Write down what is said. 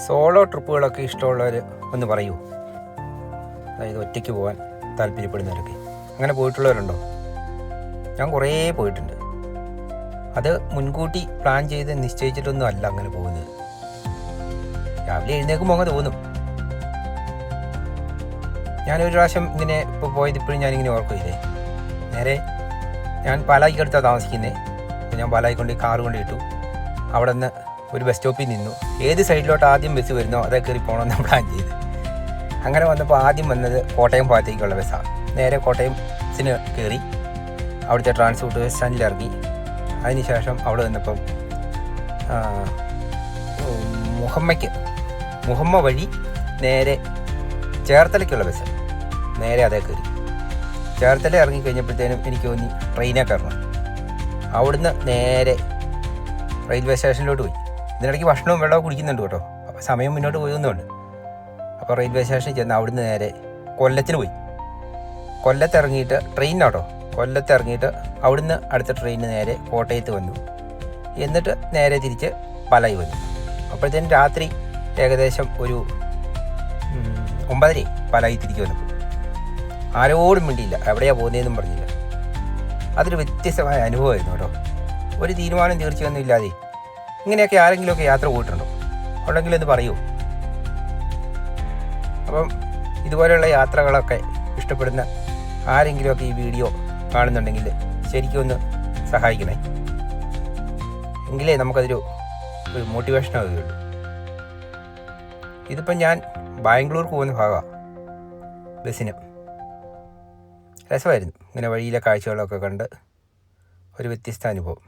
Solo ട്രിപ്പുകളൊക്കെ ഇഷ്ടമുള്ളവർ ഒന്ന് പറയൂ. അതായത് ഒറ്റയ്ക്ക് പോകാൻ താല്പര്യപ്പെടുന്നവരൊക്കെ. അങ്ങനെ പോയിട്ടുള്ളവരുണ്ടോ? ഞാൻ കുറേ പോയിട്ടുണ്ട്. അത് മുൻകൂട്ടി പ്ലാൻ ചെയ്ത് നിശ്ചയിച്ചിട്ടൊന്നും അല്ല അങ്ങനെ പോകുന്നത്. രാവിലെ എഴുന്നേൽക്കുമ്പോൾ അങ്ങ് തോന്നും. ഞാനൊരു പ്രാവശ്യം ഇങ്ങനെ ഇപ്പോൾ പോയത് ഇപ്പോഴും ഞാനിങ്ങനെ ഓർക്കില്ലേ. നേരെ ഞാൻ പാലായിക്കടുത്താണ് താമസിക്കുന്നത്. അപ്പോൾ ഞാൻ പാലായി കൊണ്ട് കാറ് കൊണ്ട് ഇട്ടു. അവിടെ നിന്ന് ഒരു ബസ് സ്റ്റോപ്പിൽ നിന്നു. ഏത് സൈഡിലോട്ട് ആദ്യം ബസ് വരുന്നോ അതേ കയറി പോകണമെന്ന് പ്ലാൻ ചെയ്ത്. അങ്ങനെ വന്നപ്പോൾ ആദ്യം വന്നത് കോട്ടയം ഭാഗത്തേക്കുള്ള ബസ്സാണ്. നേരെ കോട്ടയത്തിന് കയറി അവിടുത്തെ ട്രാൻസ്പോർട്ട് ബസ് സ്റ്റാൻഡിൽ ഇറങ്ങി. അതിനുശേഷം അവിടെ വന്നപ്പം മുഹമ്മ വഴി നേരെ ചേർത്തലയ്ക്കുള്ള ബസ്. നേരെ അതേ കയറി ചേർത്തല ഇറങ്ങി കഴിഞ്ഞപ്പോഴത്തേനും എനിക്ക് തോന്നി ട്രെയിനേ കയറണം. അവിടുന്ന് നേരെ റെയിൽവേ സ്റ്റേഷനിലോട്ട് പോയി. ഇതിനിടയ്ക്ക് ഭക്ഷണവും വെള്ളവും കുടിക്കുന്നുണ്ട് കേട്ടോ. അപ്പോൾ സമയം മുന്നോട്ട് പോയൊന്നുമുണ്ട്. അപ്പോൾ റെയിൽവേ സ്റ്റേഷനിൽ ചെന്ന് അവിടുന്ന് നേരെ കൊല്ലത്തിന് പോയി. കൊല്ലത്ത് ഇറങ്ങിയിട്ട് ട്രെയിനാട്ടോ. കൊല്ലത്ത് ഇറങ്ങിയിട്ട് അവിടുന്ന് അടുത്ത ട്രെയിനിന് നേരെ കോട്ടയത്ത് വന്നു. എന്നിട്ട് നേരെ തിരിച്ച് പാലായി വന്നു. അപ്പോഴത്തേനും രാത്രി ഏകദേശം ഒരു 9:30 പാലായി തിരിച്ചു വന്നപ്പോൾ. ആരോടും മിണ്ടിയില്ല, എവിടെയാണ് പോകുന്നതെന്നും പറഞ്ഞില്ല. അതൊരു വ്യത്യസ്തമായ അനുഭവമായിരുന്നു കേട്ടോ. ഒരു തീരുമാനം തീർച്ചയൊന്നും ഇല്ലാതെ ഇങ്ങനെയൊക്കെ ആരെങ്കിലുമൊക്കെ യാത്ര പോയിട്ടുണ്ടോ? ഉണ്ടെങ്കിലൊന്ന് പറയൂ. അപ്പം ഇതുപോലെയുള്ള യാത്രകളൊക്കെ ഇഷ്ടപ്പെടുന്ന ആരെങ്കിലുമൊക്കെ ഈ വീഡിയോ കാണുന്നുണ്ടെങ്കിൽ ശരിക്കും ഒന്ന് സഹായിക്കണേ. എങ്കിലേ നമുക്കതൊരു മോട്ടിവേഷൻ ആവുകയുള്ളൂ. ഇതിപ്പം ഞാൻ ബാംഗ്ലൂർക്ക് പോകുന്ന ഭാഗമാണ് ബസ്സിന്. രസമായിരുന്നു. ഇങ്ങനെ വഴിയിലെ കാഴ്ചകളൊക്കെ കണ്ട് ഒരു വ്യത്യസ്ത അനുഭവം.